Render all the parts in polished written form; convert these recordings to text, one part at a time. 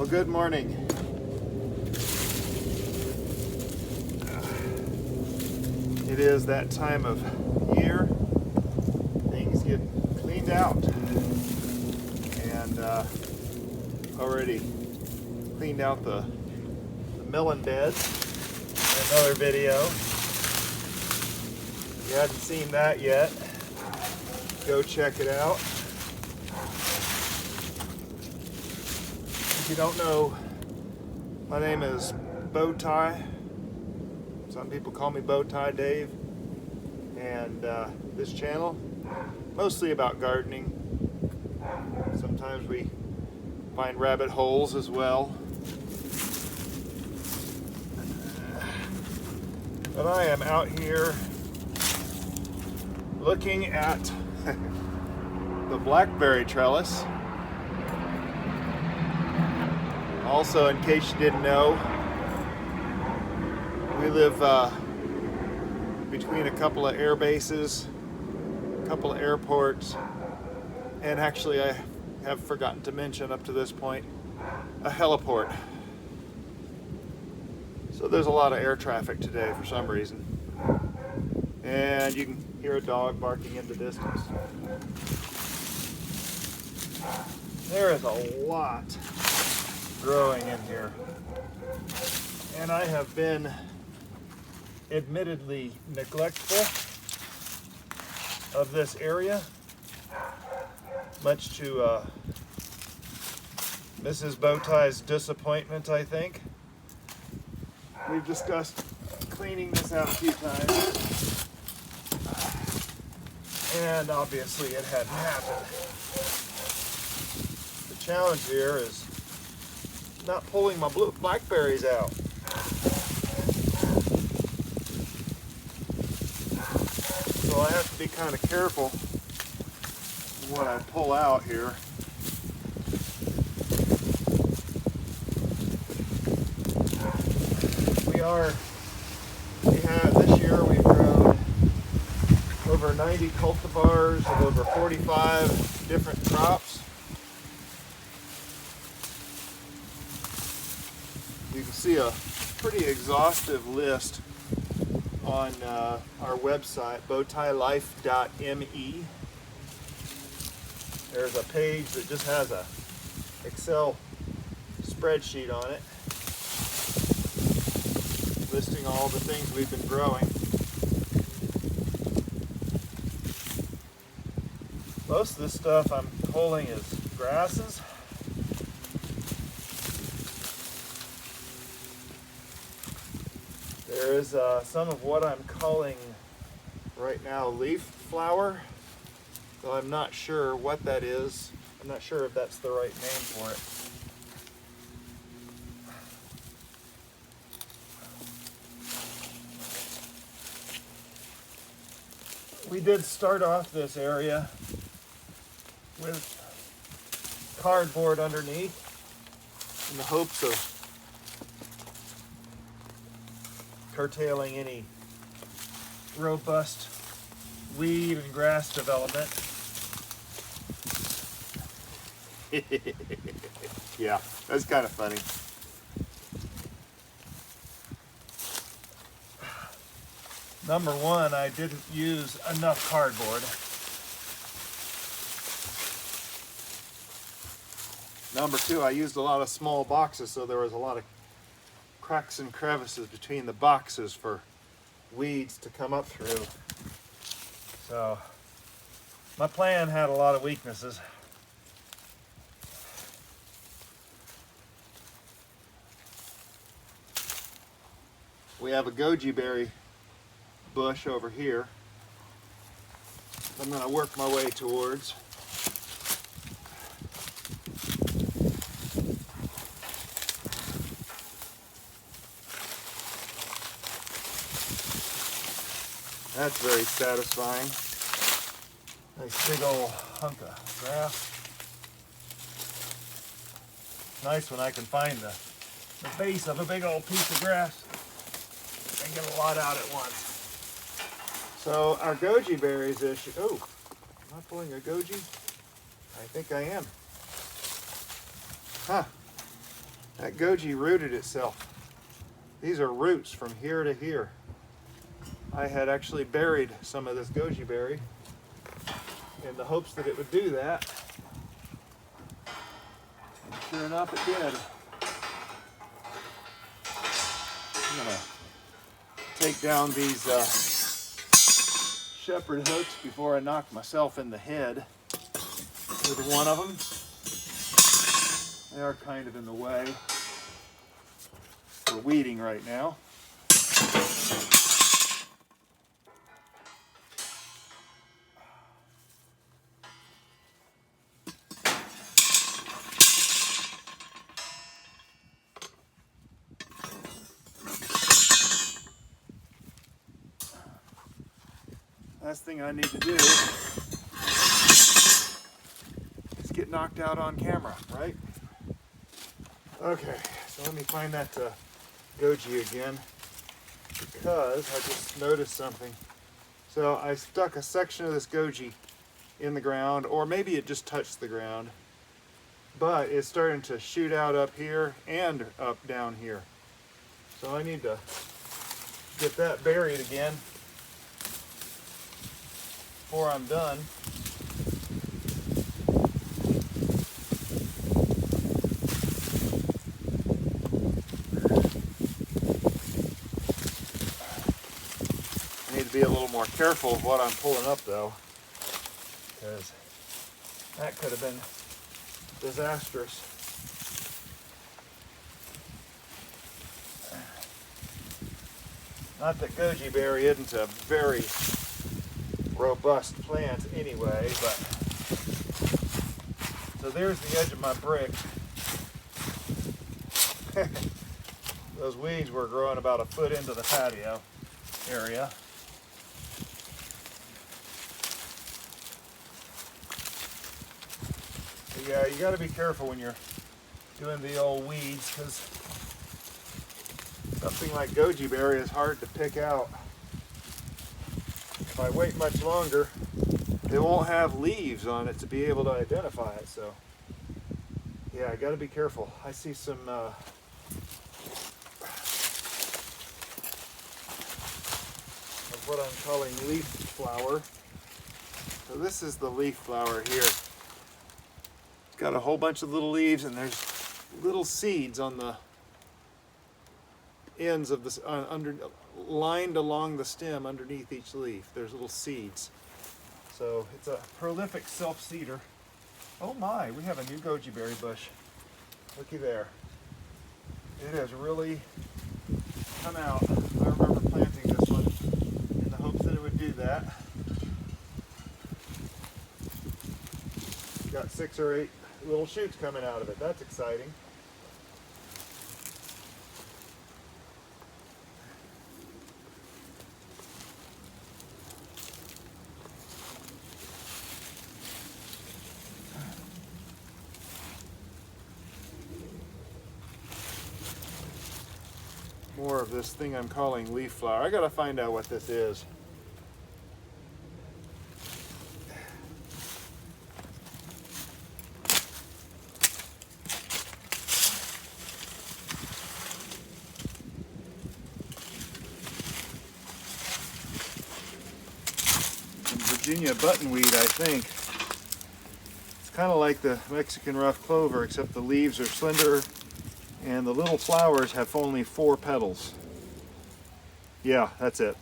Well, good morning. It is that time of year. Things get cleaned out. And already cleaned out the melon beds in another video. If you hadn't seen that yet, go check it out. If you don't know, my name is Bowtie. Some people call me Bowtie Dave. And this channel, mostly about gardening. Sometimes we find rabbit holes as well. But I am out here looking at the blackberry trellis. Also, in case you didn't know, we live between a couple of air bases, a couple of airports, and actually I have forgotten to mention up to this point, a heliport. So there's a lot of air traffic today for some reason. And you can hear a dog barking in the distance. There is a lot growing in here. And I have been admittedly neglectful of this area, much to Mrs. Bowtie's disappointment, I think. We've discussed cleaning this out a few times, and obviously it hadn't happened. The challenge here is not pulling my blackberries out. So I have to be kind of careful what I pull out here. This year we've grown over 90 cultivars of over 45 different crops. You can see a pretty exhaustive list on our website, bowtielife.me. There's a page that just has a Excel spreadsheet on it, listing all the things we've been growing. Most of this stuff I'm pulling is grasses. There is some of what I'm calling right now leaf flower, though I'm not sure what that is. I'm not sure if that's the right name for it. We did start off this area with cardboard underneath in the hopes of curtailing any robust weed and grass development. Yeah, that's kind of funny. Number one, I didn't use enough cardboard. Number two, I used a lot of small boxes, so there was a lot of cracks and crevices between the boxes for weeds to come up through. So my plan had a lot of weaknesses. We have a goji berry bush over here I'm going to work my way towards. That's very satisfying. Nice big old hunk of grass. Nice when I can find the base of a big old piece of grass and get a lot out at once. So our goji berries issue. Oh, am I pulling a goji? I think I am. Huh. That goji rooted itself. These are roots from here to here. I had actually buried some of this goji berry in the hopes that it would do that. And sure enough, it did. I'm gonna take down these shepherd hooks before I knock myself in the head with one of them. They are kind of in the way. We're weeding right now. Last thing I need to do is get knocked out on camera, right? Okay, so let me find that goji again, because I just noticed something. So I stuck a section of this goji in the ground, or maybe it just touched the ground, but it's starting to shoot out up here and up down here. So I need to get that buried again before I'm done. I need to be a little more careful of what I'm pulling up though, because that could have been disastrous. Not that goji berry isn't a very robust plant anyway, but so there's the edge of my brick. Those weeds were growing about a foot into the patio area. But yeah, you got to be careful when you're doing the old weeds, because something like goji berry is hard to pick out. If I wait much longer, it won't have leaves on it to be able to identify it. So yeah, I got to be careful. I see some of what I'm calling leaf flower. So this is the leaf flower here. It's got a whole bunch of little leaves, and there's little seeds on the ends of this lined along the stem underneath each leaf. There's little seeds. So it's a prolific self-seeder. Oh my, we have a new goji berry bush. Looky there. It has really come out. I remember planting this one in the hopes that it would do that. Got 6 or 8 little shoots coming out of it. That's exciting. More of this thing I'm calling leaf flower. I gotta find out what this is. Some Virginia buttonweed, I think. It's kind of like the Mexican rough clover, except the leaves are slender and the little flowers have only 4 petals. Yeah, that's it.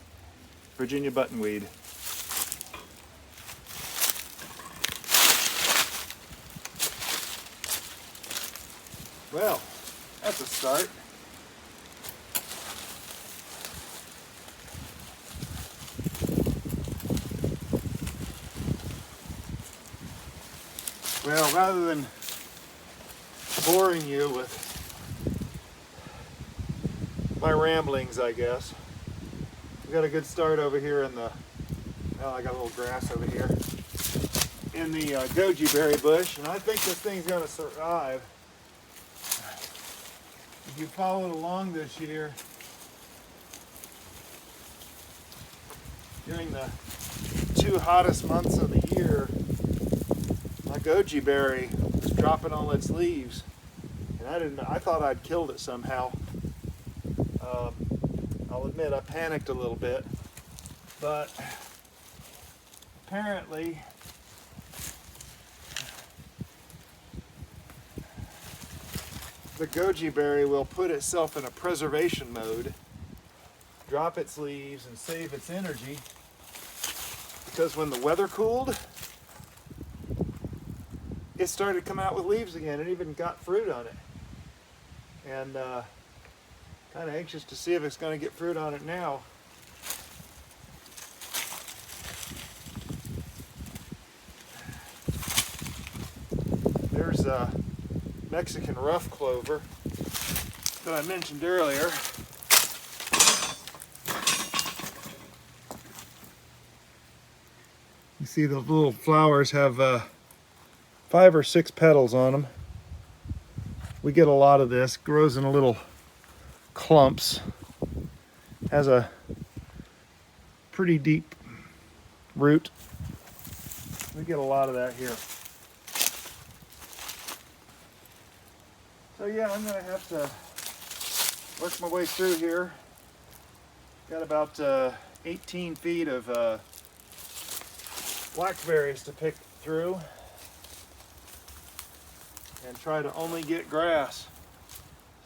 Virginia buttonweed. Well, that's a start. Well, rather than boring you with my ramblings, I guess, we got a good start over here in the, well, I got a little grass over here in the goji berry bush, and I think this thing's going to survive. If you followed along this year, during the 2 hottest months of the year, my goji berry was dropping all its leaves And I thought I'd killed it somehow. I'll admit I panicked a little bit, but apparently the goji berry will put itself in a preservation mode, drop its leaves and save its energy, because when the weather cooled, it started to come out with leaves again. It even got fruit on it. And kind of anxious to see if it's going to get fruit on it now. There's Mexican rough clover that I mentioned earlier. You see the little flowers have 5 or 6 petals on them. We get a lot of this. Grows in little clumps. Has a pretty deep root. We get a lot of that here. So yeah, I'm gonna have to work my way through here. Got about 18 feet of blackberries to pick through and try to only get grass.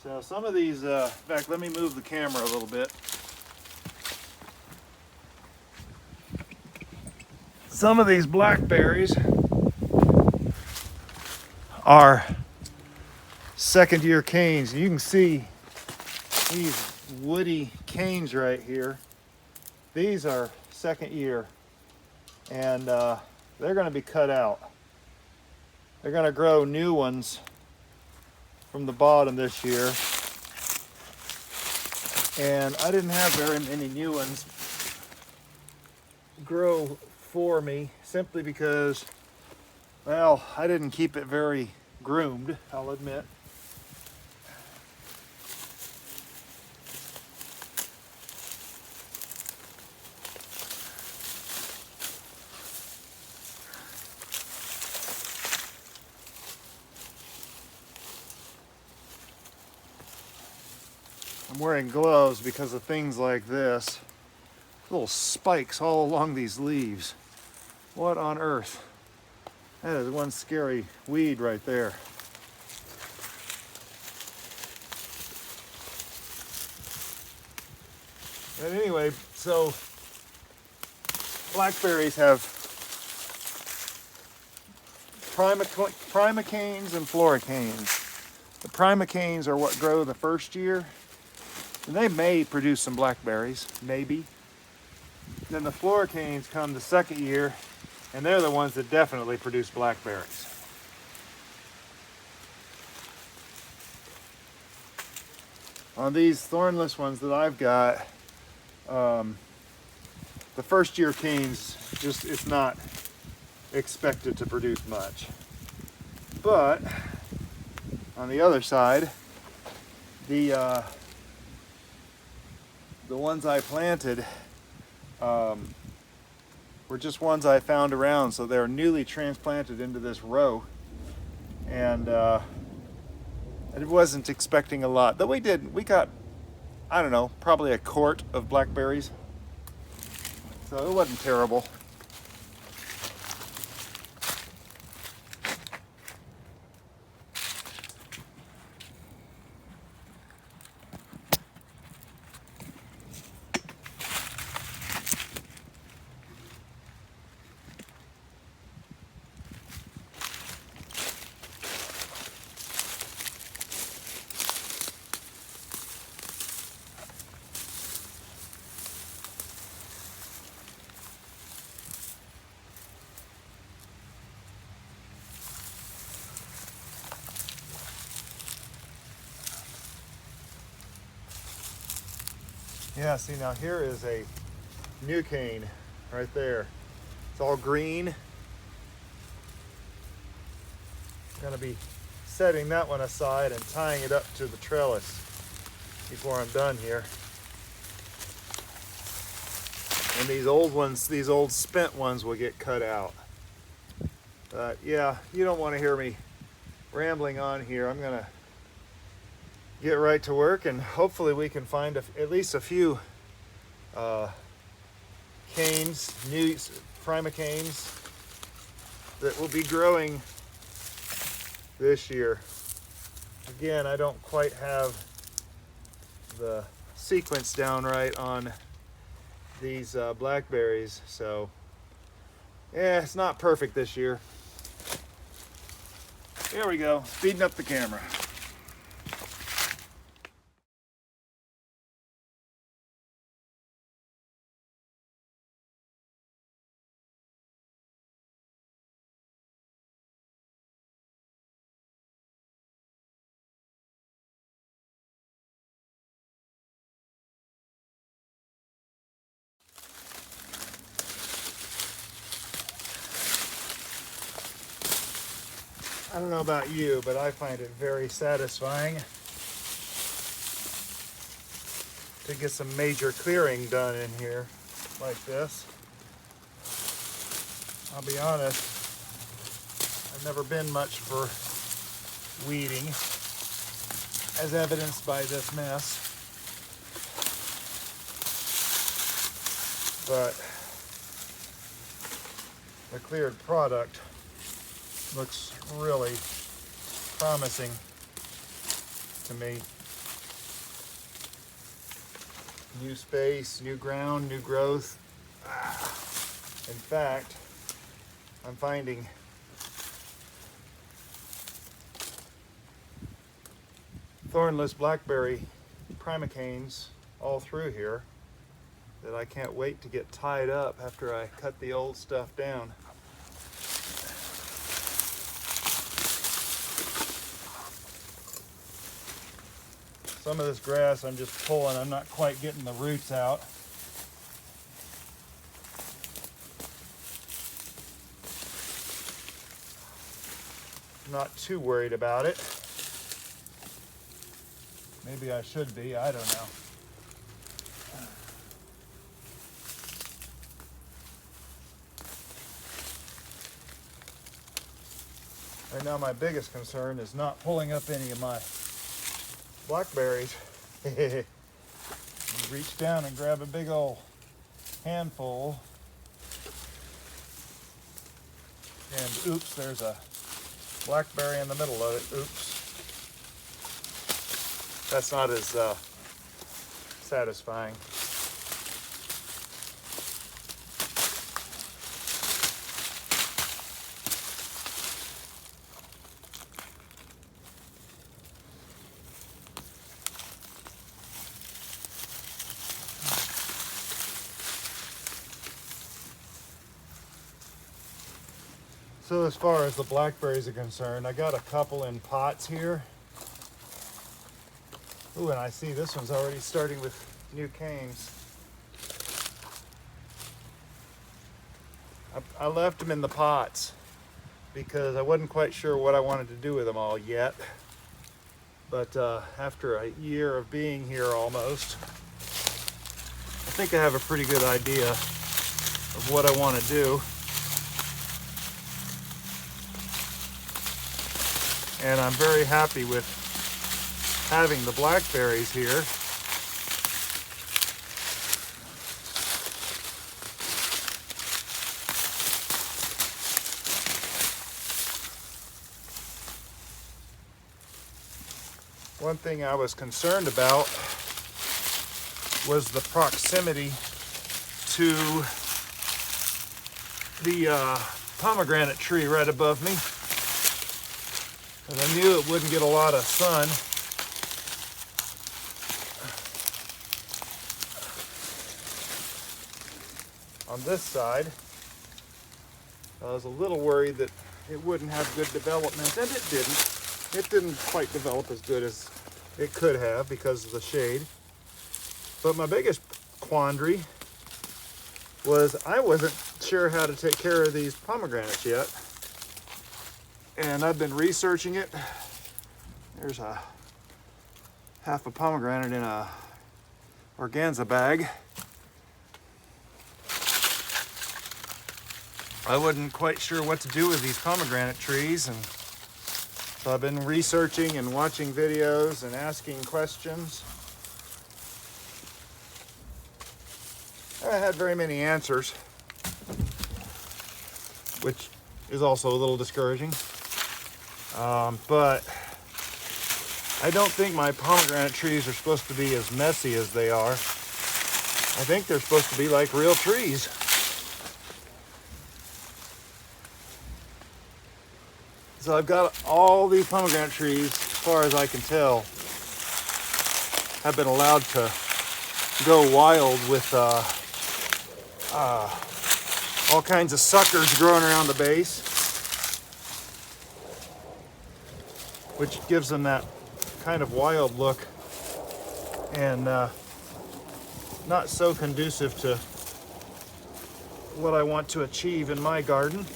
So some of these, in fact, let me move the camera a little bit. Some of these blackberries are second-year canes. You can see these woody canes right here. These are second year, and they're going to be cut out. They're going to grow new ones from the bottom this year, and I didn't have very many new ones grow for me, simply because, well, I didn't keep it very groomed, I'll admit. I'm wearing gloves because of things like this. Little spikes all along these leaves. What on earth? That is one scary weed right there. But anyway, so blackberries have primacanes and floricanes. The primacanes are what grow the first year. And they may produce some blackberries, maybe. Then the floricanes come the second year, and they're the ones that definitely produce blackberries. On these thornless ones that I've got, the first year canes, it's not expected to produce much. But on the other side, the ones I planted were just ones I found around, so they're newly transplanted into this row, and I wasn't expecting a lot. Though we got, I don't know, probably a quart of blackberries, so it wasn't terrible. Yeah, see, now here is a new cane right there. It's all green. Gonna be setting that one aside and tying it up to the trellis before I'm done here. And these old ones, these old spent ones, will get cut out. But yeah, you don't want to hear me rambling on here. I'm gonna get right to work, and hopefully we can find at least a few canes, new primacanes that will be growing this year. Again, I don't quite have the sequence down right on these blackberries, so yeah, it's not perfect this year. There we go, speeding up the camera. I don't know about you, but I find it very satisfying to get some major clearing done in here like this. I'll be honest, I've never been much for weeding, as evidenced by this mess. But the cleared product looks really promising to me. New space, new ground, new growth. In fact, I'm finding thornless blackberry primacanes all through here that I can't wait to get tied up after I cut the old stuff down. Some of this grass I'm just pulling, I'm not quite getting the roots out. I'm not too worried about it. Maybe I should be, I don't know. Right now my biggest concern is not pulling up any of my blackberries. Reach down and grab a big old handful. And oops, there's a blackberry in the middle of it. Oops. That's not as satisfying. So as far as the blackberries are concerned, I got a couple in pots here. Ooh, and I see this one's already starting with new canes. I left them in the pots because I wasn't quite sure what I wanted to do with them all yet. But after a year of being here almost, I think I have a pretty good idea of what I want to do. And I'm very happy with having the blackberries here. One thing I was concerned about was the proximity to the pomegranate tree right above me. And I knew it wouldn't get a lot of sun. On this side, I was a little worried that it wouldn't have good development, and it didn't. It didn't quite develop as good as it could have because of the shade. But my biggest quandary was I wasn't sure how to take care of these pomegranates yet. And I've been researching it. There's a half a pomegranate in a organza bag. I wasn't quite sure what to do with these pomegranate trees, and So I've been researching and watching videos and asking questions. I haven't had very many answers, which is also a little discouraging. But I don't think my pomegranate trees are supposed to be as messy as they are. I think they're supposed to be like real trees. So I've got all these pomegranate trees, as far as I can tell, have been allowed to go wild with all kinds of suckers growing around the base, which gives them that kind of wild look and not so conducive to what I want to achieve in my garden.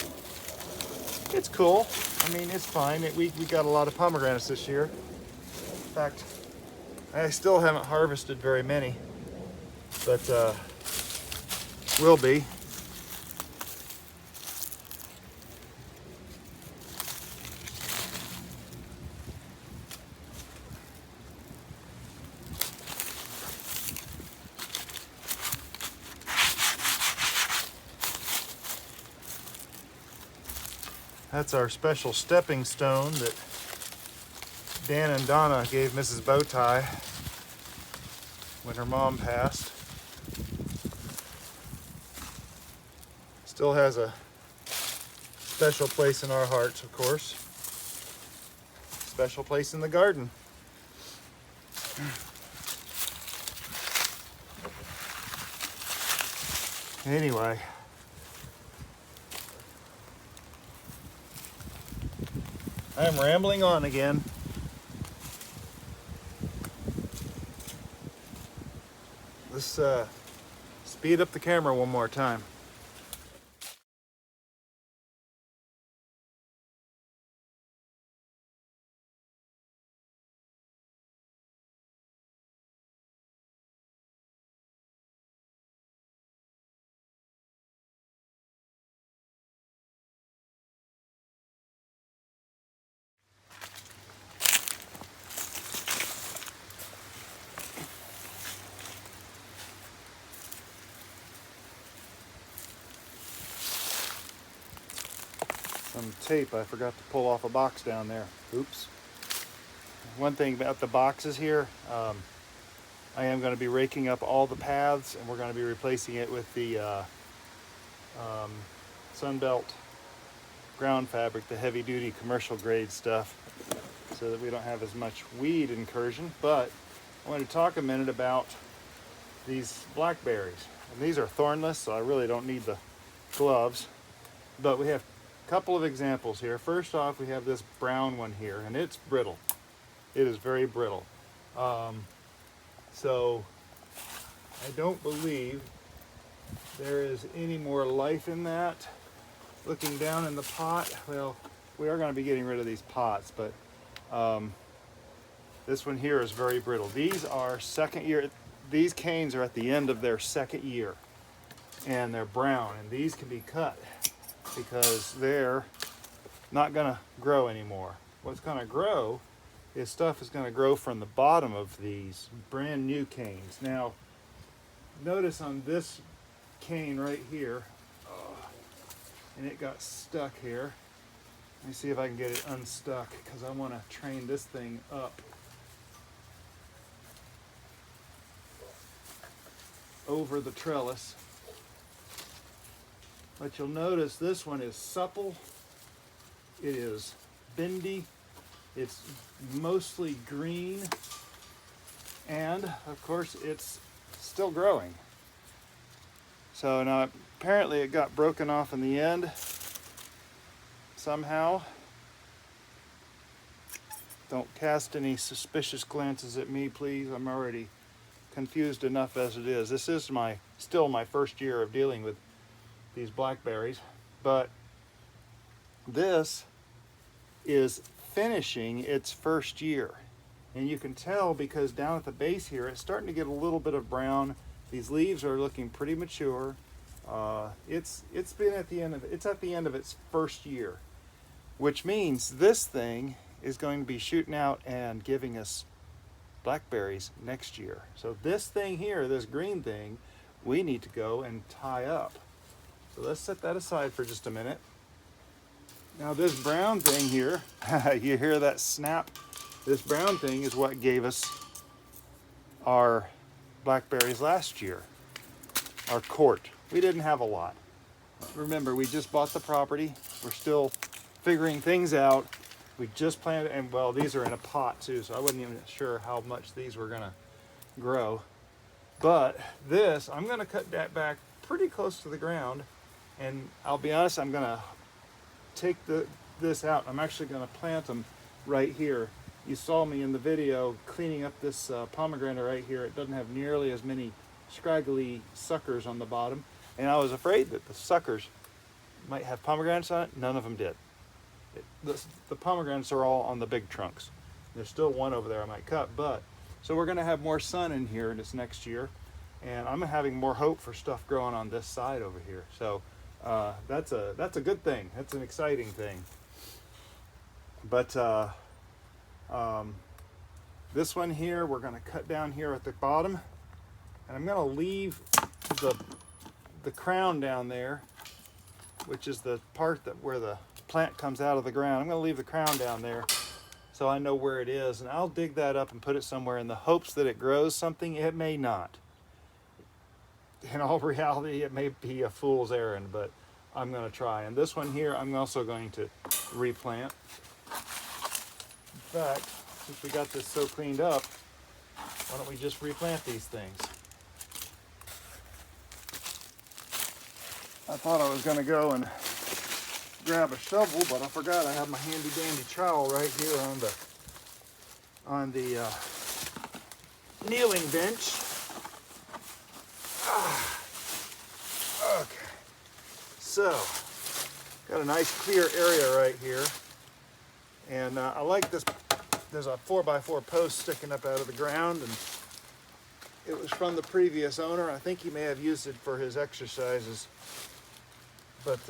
It's cool. I mean, it's fine. We got a lot of pomegranates this year. In fact, I still haven't harvested very many, but will be. That's our special stepping stone that Dan and Donna gave Mrs. Bowtie when her mom passed. Still has a special place in our hearts, of course. Special place in the garden. Anyway. I'm rambling on again. Let's speed up the camera one more time. Some tape I forgot to pull off a box down there. Oops. One thing about the boxes here, I am going to be raking up all the paths, and we're going to be replacing it with the Sunbelt ground fabric, the heavy duty commercial grade stuff, so that we don't have as much weed incursion. But I want to talk a minute about these blackberries. And these are thornless, so I really don't need the gloves, but we have couple of examples here. First off, we have this brown one here, and it's brittle. It is very brittle. So I don't believe there is any more life in that. Looking down in the pot, well, we are going to be getting rid of these pots, but this one here is very brittle. These are second year. These canes are at the end of their second year, and they're brown, and these can be cut because they're not going to grow anymore. What's going to grow is stuff is going to grow from the bottom of these brand new canes. Now, notice on this cane right here, and it got stuck here. Let me see if I can get it unstuck, because I want to train this thing up over the trellis. But you'll notice this one is supple, it is bendy, it's mostly green, and of course it's still growing. So now apparently it got broken off in the end somehow. Don't cast any suspicious glances at me, please. I'm already confused enough as it is. This is still my first year of dealing with these blackberries, but this is finishing its first year, and you can tell because down at the base here it's starting to get a little bit of brown. These leaves are looking pretty mature. It's at the end of its first year, which means this thing is going to be shooting out and giving us blackberries next year. So this thing here, this green thing, we need to go and tie up. So let's set that aside for just a minute. Now this brown thing here, you hear that snap? This brown thing is what gave us our blackberries last year, our quart. We didn't have a lot. Remember, we just bought the property. We're still figuring things out. We just planted, and well, these are in a pot too, so I wasn't even sure how much these were gonna grow. But this, I'm gonna cut that back pretty close to the ground, and I'll be honest, I'm gonna take this out. I'm actually gonna plant them right here. You saw me in the video cleaning up this pomegranate right here. It doesn't have nearly as many scraggly suckers on the bottom, and I was afraid that the suckers might have pomegranates on it. None of them did. The pomegranates are all on the big trunks. There's still one over there I might cut, but so we're gonna have more sun in here this next year, and I'm having more hope for stuff growing on this side over here. So that's a good thing. That's an exciting thing. But this one here, we're gonna cut down here at the bottom, and I'm gonna leave the crown down there, which is the part that where the plant comes out of the ground. I'm gonna leave the crown down there so I know where it is, and I'll dig that up and put it somewhere in the hopes that it grows something. It may not. In all reality, it may be a fool's errand, but I'm gonna try. And this one here, I'm also going to replant. In fact, since we got this so cleaned up, why don't we just replant these things? I thought I was gonna go and grab a shovel, but I forgot I have my handy dandy trowel right here on the kneeling bench. Okay, so got a nice clear area right here, and I like this. There's a 4x4 post sticking up out of the ground, and it was from the previous owner. I think he may have used it for his exercises, but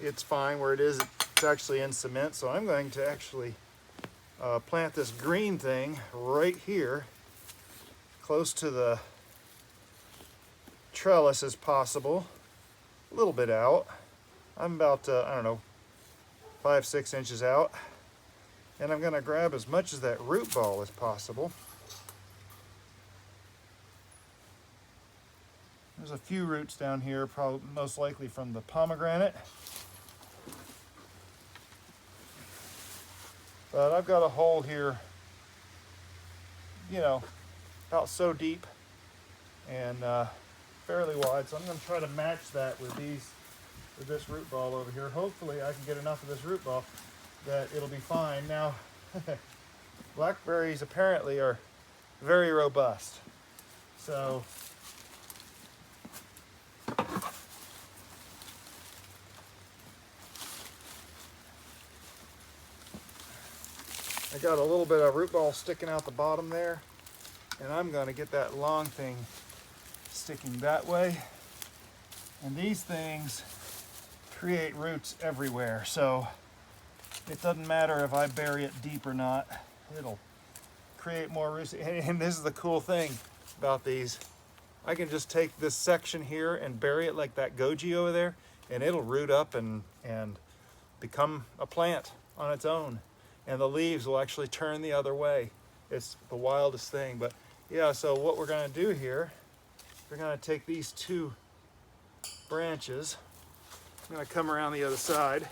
it's fine where it is. It's actually in cement, so I'm going to actually plant this green thing right here, close to the trellis as possible, a little bit out. I'm about, I don't know, 5-6 inches out, and I'm going to grab as much of that root ball as possible. There's a few roots down here, probably most likely from the pomegranate. But I've got a hole here, you know, about so deep and fairly wide. So I'm going to try to match that with this root ball over here. Hopefully I can get enough of this root ball that it'll be fine. Now, blackberries apparently are very robust. So I got a little bit of root ball sticking out the bottom there, and I'm going to get that long thing sticking that way. And these things create roots everywhere, so it doesn't matter if I bury it deep or not, it'll create more roots. And this is the cool thing about these. I can just take this section here and bury it like that goji over there, and it'll root up and become a plant on its own. And the leaves will actually turn the other way. It's the wildest thing. But yeah, so what we're gonna do here, we're gonna take these two branches. I'm gonna come around the other side.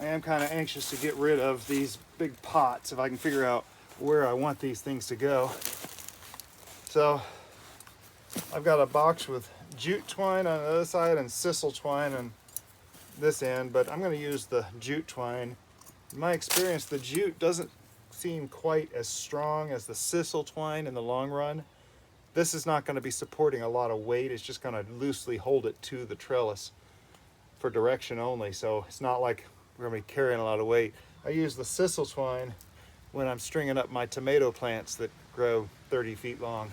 I am kind of anxious to get rid of these big pots if I can figure out where I want these things to go. So I've got a box with jute twine on the other side and Sisal twine on this end, but I'm going to use the jute twine. In my experience, the jute doesn't seem quite as strong as the Sisal twine in the long run. This is not going to be supporting a lot of weight. It's just going to loosely hold it to the trellis for direction only, so it's not like we're going to be carrying a lot of weight. I use the Sisal twine when I'm stringing up my tomato plants that grow 30 feet long.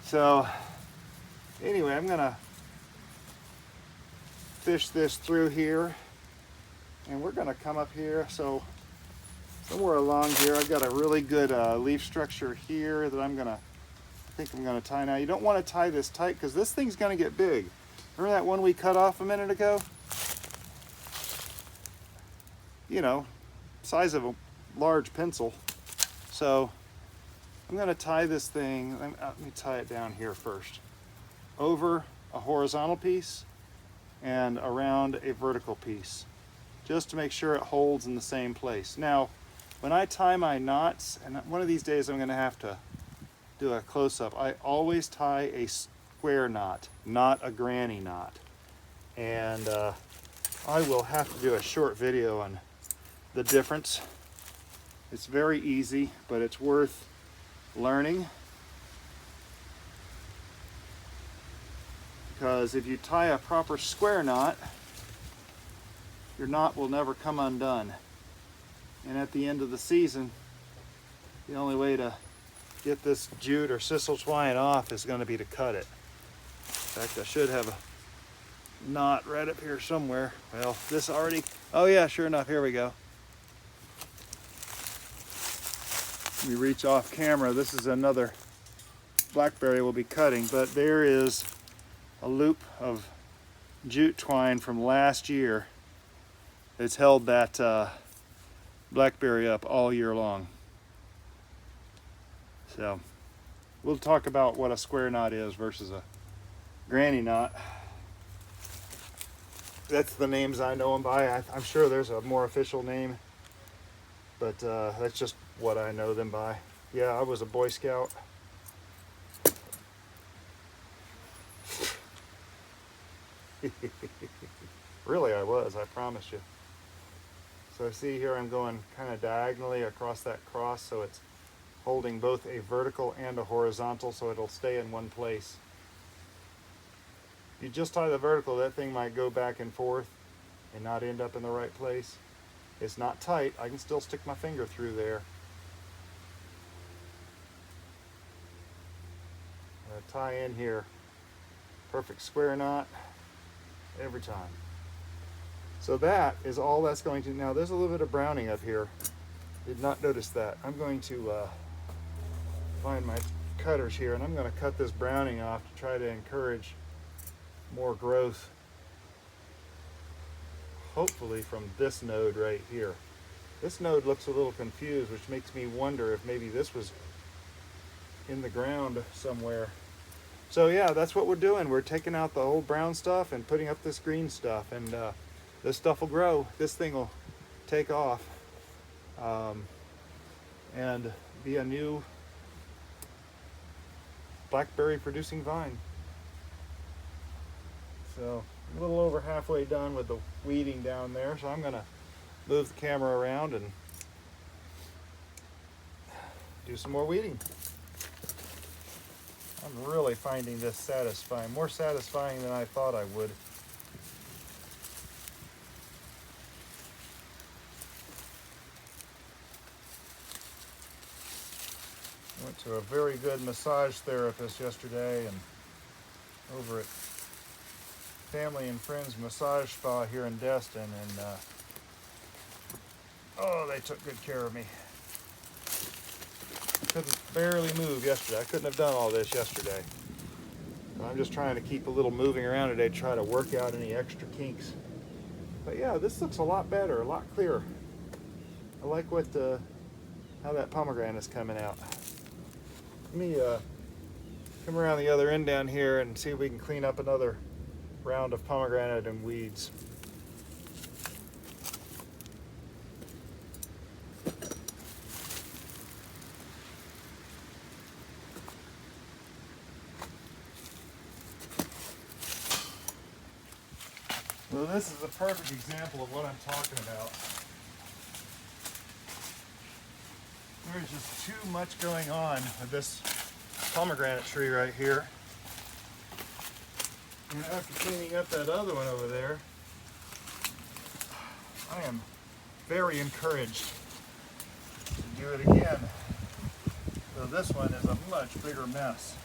So Anyway, I'm gonna fish this through here, and we're gonna come up here. So somewhere along here, I've got a really good leaf structure here that I think I'm gonna tie now. You don't want to tie this tight because this thing's gonna get big. Remember that one we cut off a minute ago? You know, size of a large pencil. So I'm gonna tie this thing, let me tie it down here first. Over a horizontal piece and around a vertical piece, just to make sure it holds in the same place. Now, when I tie my knots, and one of these days I'm gonna have to do a close-up, I always tie a square knot, not a granny knot. And I will have to do a short video on the difference. It's very easy, but it's worth learning. Because if you tie a proper square knot, your knot will never come undone. And at the end of the season, the only way to get this jute or Sisal twine off is going to be to cut it. In fact, I should have a knot right up here somewhere. Well, this already, oh yeah, sure enough, here we go. Let me reach off camera. This is another Blackberry we'll be cutting, but there is a loop of jute twine from last year that's held that Blackberry up all year long. So we'll talk about what a square knot is versus a granny knot. That's the names I know them by. I'm sure there's a more official name, but that's just what I know them by. Yeah, I was a Boy Scout. Really, I was, I promise you. So see here, I'm going kind of diagonally across that cross, so it's holding both a vertical and a horizontal, so it'll stay in one place. If you just tie the vertical, that thing might go back and forth and not end up in the right place. It's not tight. I can still stick my finger through there. I'm going to tie in here. Perfect square knot every time. So that is all that's going to, now there's a little bit of browning up here. Did not notice that. I'm going to find my cutters here, and I'm going to cut this browning off to try to encourage more growth, hopefully from this node right here. This node looks a little confused, which makes me wonder if maybe this was in the ground somewhere. So yeah, that's what we're doing. We're taking out the old brown stuff and putting up this green stuff, and this stuff will grow. This thing will take off and be a new Blackberry producing vine. So a little over halfway done with the weeding down there, so I'm going to move the camera around and do some more weeding. I'm really finding this satisfying, more satisfying than I thought I would. I went to a very good massage therapist yesterday, and over at Family and Friends Massage Spa here in Destin, and oh, they took good care of me. I couldn't barely move yesterday. I couldn't have done all this yesterday. I'm just trying to keep a little moving around today, try to work out any extra kinks. But yeah, this looks a lot better, a lot clearer. I like what how that pomegranate is coming out. Let me come around the other end down here and see if we can clean up another round of pomegranate and weeds. So this is a perfect example of what I'm talking about. There's just too much going on with this pomegranate tree right here. And after cleaning up that other one over there, I am very encouraged to do it again. So this one is a much bigger mess.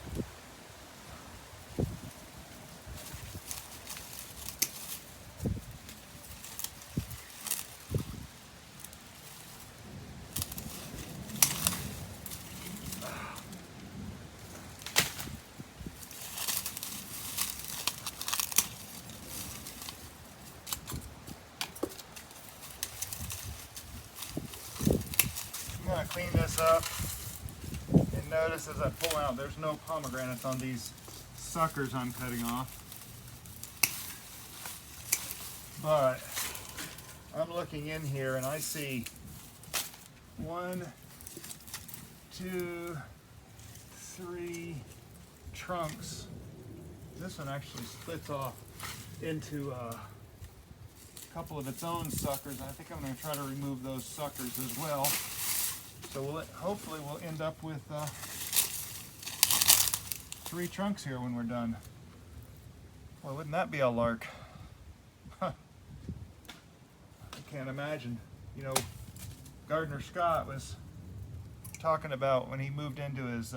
clean this up. And notice as I pull out, there's no pomegranates on these suckers I'm cutting off. But I'm looking in here and I see 1, 2, 3 trunks. This one actually splits off into a couple of its own suckers. I think I'm going to try to remove those suckers as well. So hopefully we'll end up with 3 trunks here when we're done. Well, wouldn't that be a lark? I can't imagine. You know, Gardener Scott was talking about when he moved into his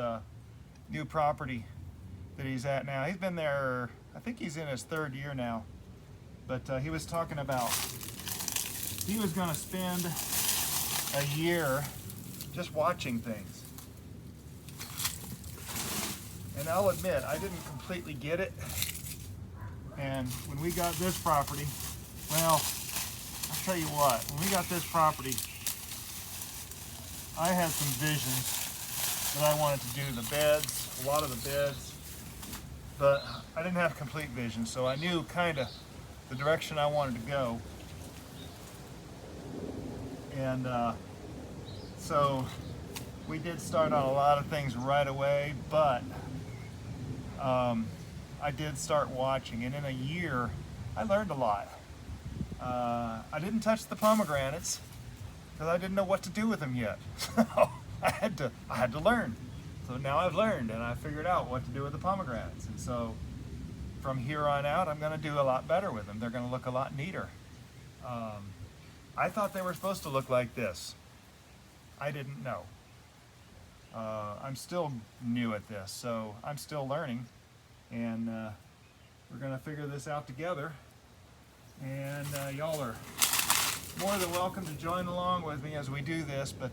new property that he's at now. He's been there, I think he's in his 3rd year now. But he was talking about he was going to spend a year just watching things. And I'll admit, I didn't completely get it. And when we got this property, well, I'll tell you what, when we got this property, I had some visions that I wanted to do the beds, a lot of the beds, but I didn't have complete vision, so I knew kind of the direction I wanted to go. And so we did start on a lot of things right away, but I did start watching, and in a year I learned a lot. I didn't touch the pomegranates because I didn't know what to do with them yet. So I had to learn. So now I've learned and I figured out what to do with the pomegranates. And so from here on out, I'm going to do a lot better with them. They're going to look a lot neater. I thought they were supposed to look like this. I didn't know. I'm still new at this, so I'm still learning. And we're going to figure this out together. And y'all are more than welcome to join along with me as we do this, but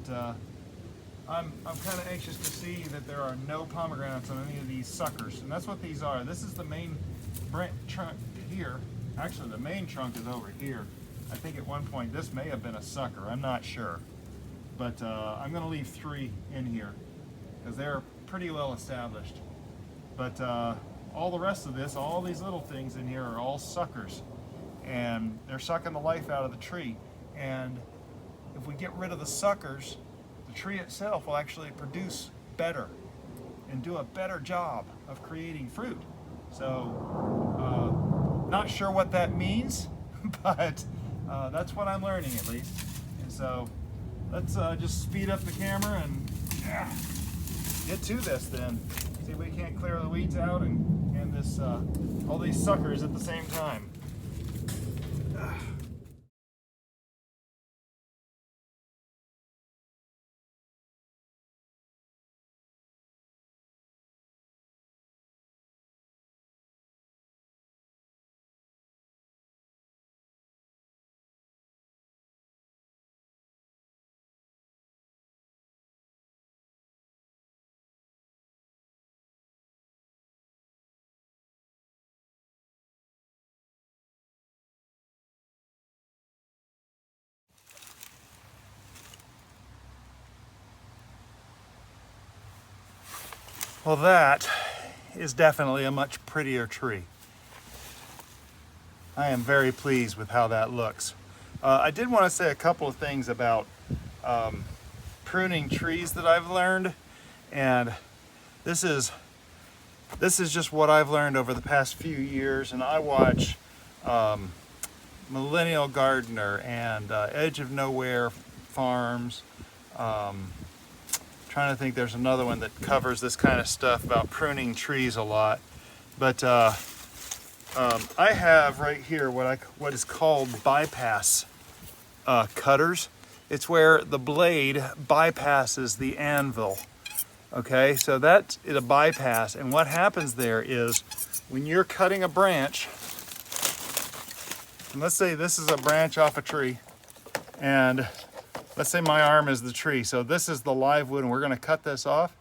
I'm kind of anxious to see that there are no pomegranates on any of these suckers, and that's what these are. This is the main trunk here. Actually, the main trunk is over here. I think at one point this may have been a sucker. I'm not sure, but I'm going to leave 3 in here because they're pretty well established. But all the rest of this, all these little things in here are all suckers, and they're sucking the life out of the tree. And if we get rid of the suckers, the tree itself will actually produce better and do a better job of creating fruit. So, not sure what that means, but that's what I'm learning at least. And so, let's just speed up the camera and get to this then. See if we can't clear the weeds out and this all these suckers at the same time. Well, that is definitely a much prettier tree. I am very pleased with how that looks. I did want to say a couple of things about pruning trees that I've learned, and this is just what I've learned over the past few years. And I watch Millennial Gardener and Edge of Nowhere Farms. Trying to think, there's another one that covers this kind of stuff about pruning trees a lot. But I have right here what is called bypass cutters. It's where the blade bypasses the anvil. Okay, so that is a bypass, and what happens there is when you're cutting a branch, and let's say this is a branch off a tree, and let's say my arm is the tree, so this is the live wood, and we're going to cut this off.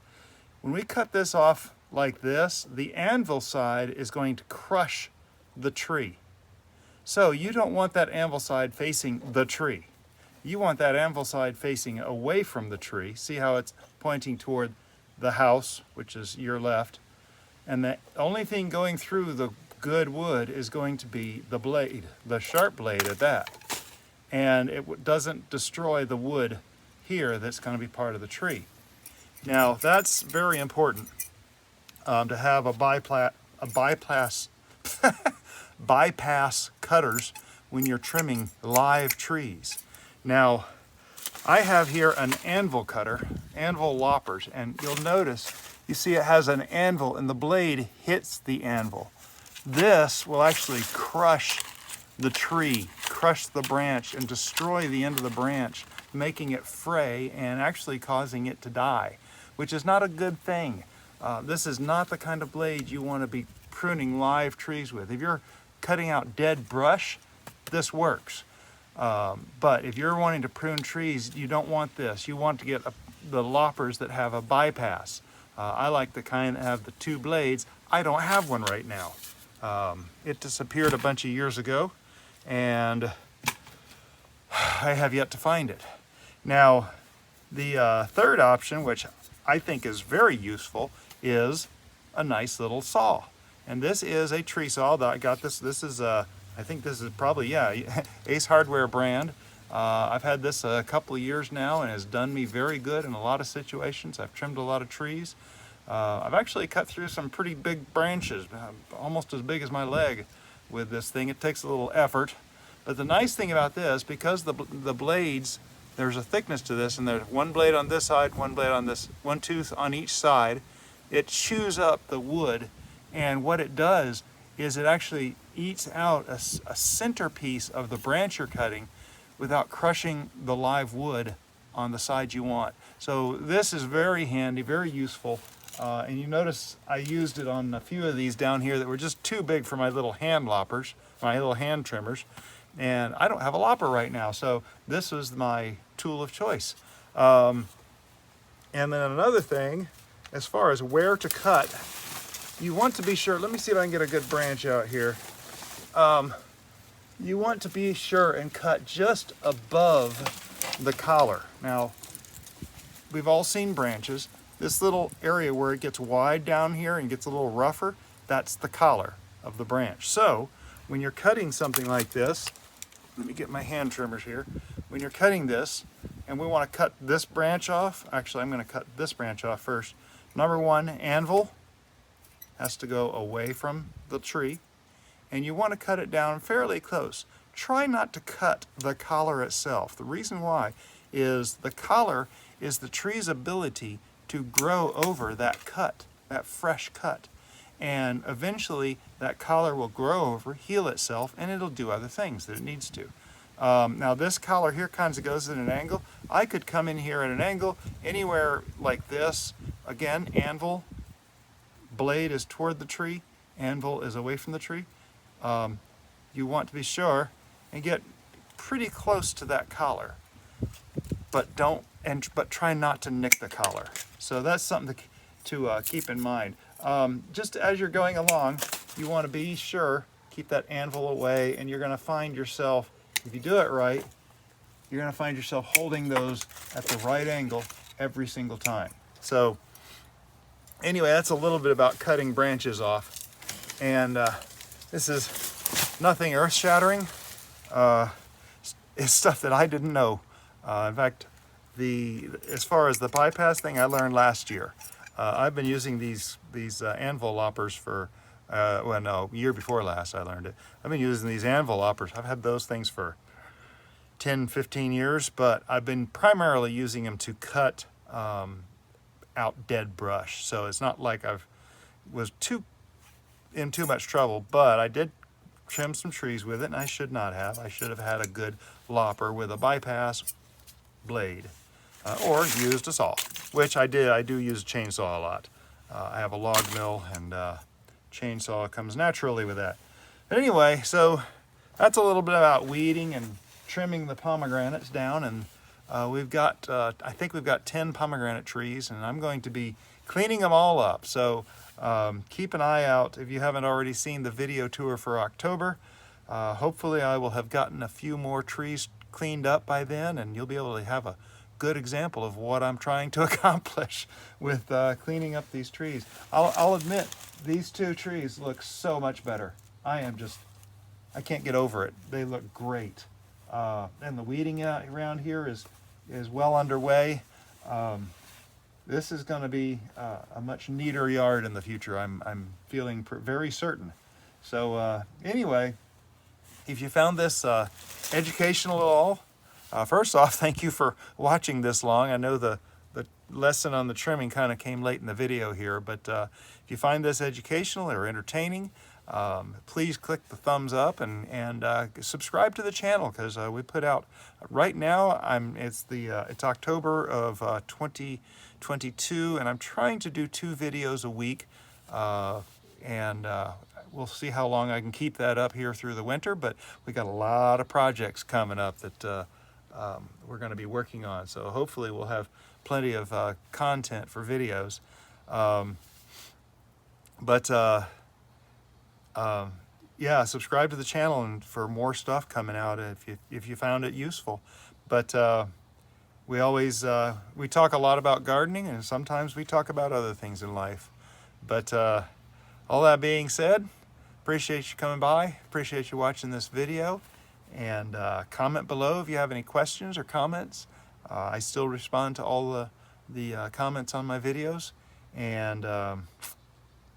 When we cut this off like this, the anvil side is going to crush the tree. So you don't want that anvil side facing the tree. you want that anvil side facing away from the tree. See how it's pointing toward the house, which is your left. And the only thing going through the good wood is going to be the blade, the sharp blade at that. And it doesn't destroy the wood here that's going to be part of the tree. Now that's very important to have a bypass cutters when you're trimming live trees. Now I have here an anvil cutter, anvil loppers, and you'll notice, you see it has an anvil and the blade hits the anvil. This will actually crush the tree, crush the branch and destroy the end of the branch, making it fray and actually causing it to die, which is not a good thing. This is not the kind of blade you want to be pruning live trees with. If you're cutting out dead brush, this works. But if you're wanting to prune trees, you don't want this. You want to get the loppers that have a bypass. I like the kind that have the two blades. I don't have one right now. It disappeared a bunch of years ago, and I have yet to find it. Now, the third option, which I think is very useful, is a nice little saw. And this is a tree saw that I got this. This is I think this is probably, yeah, Ace Hardware brand. I've had this a couple of years now and has done me very good in a lot of situations. I've trimmed a lot of trees. I've actually cut through some pretty big branches, almost as big as my leg with this thing. It takes a little effort. But the nice thing about this, because the blades, there's a thickness to this, and there's one blade on this side, one blade on this, one tooth on each side, it chews up the wood, and what it does is it actually eats out a centerpiece of the branch you're cutting without crushing the live wood on the side you want. So this is very handy, very useful, and you notice I used it on a few of these down here that were just too big for my little hand loppers, my little hand trimmers, and I don't have a lopper right now, so this was my tool of choice. And then another thing, as far as where to cut, you want to be sure, let me see if I can get a good branch out here. You want to be sure and cut just above the collar. Now, we've all seen branches. This little area where it gets wide down here and gets a little rougher, that's the collar of the branch. So, when you're cutting something like this, let me get my hand trimmers here. When you're cutting this, and we want to cut this branch off, actually I'm going to cut this branch off first. Number one, anvil has to go away from the tree, and you want to cut it down fairly close. Try not to cut the collar itself. The reason why is the collar is the tree's ability to grow over that cut, that fresh cut. And eventually that collar will grow over, heal itself, and it'll do other things that it needs to. Now this collar here kind of goes at an angle. I could come in here at an angle anywhere like this. Again, anvil, blade is toward the tree, anvil is away from the tree. You want to be sure and get pretty close to that collar, but try not to nick the collar. So that's something to keep in mind. Just as you're going along, you want to be sure, keep that anvil away, and you're going to find yourself, if you do it right, you're going to find yourself holding those at the right angle every single time. So anyway, that's a little bit about cutting branches off. And this is nothing earth-shattering. It's stuff that I didn't know. In fact, as far as the bypass thing, I learned last year. I've been using these anvil loppers for, well, no, year before last I learned it. I've been using these anvil loppers. I've had those things for 10, 15 years, but I've been primarily using them to cut out dead brush. So it's not like was in too much trouble, but I did trim some trees with it, and I should not have. I should have had a good lopper with a bypass blade, or used a saw, which I did. I do use a chainsaw a lot. I have a log mill, and chainsaw comes naturally with that. But anyway, so that's a little bit about weeding and trimming the pomegranates down, and we've got, I think we've got 10 pomegranate trees, and I'm going to be cleaning them all up. So keep an eye out if you haven't already seen the video tour for October. Hopefully I will have gotten a few more trees cleaned up by then, and you'll be able to have a good example of what I'm trying to accomplish with cleaning up these trees. I'll admit, these two trees look so much better. I can't get over it. They look great. And the weeding around here is well underway. This is going to be a much neater yard in the future. I'm feeling very certain. So anyway, if you found this educational at all, first off, thank you for watching this long. I know the lesson on the trimming kind of came late in the video here, but if you find this educational or entertaining, please click the thumbs up and subscribe to the channel, because we put out right now. It's October of 2022, and I'm trying to do 2 videos a week, and we'll see how long I can keep that up here through the winter. But we got a lot of projects coming up that we're going to be working on, so hopefully we'll have plenty of content for videos. Yeah, subscribe to the channel and for more stuff coming out if you found it useful. But we always we talk a lot about gardening, and sometimes we talk about other things in life. But all that being said, appreciate you coming by, appreciate you watching this video, and comment below if you have any questions or comments. I still respond to all the comments on my videos, and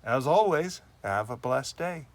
as always, have a blessed day.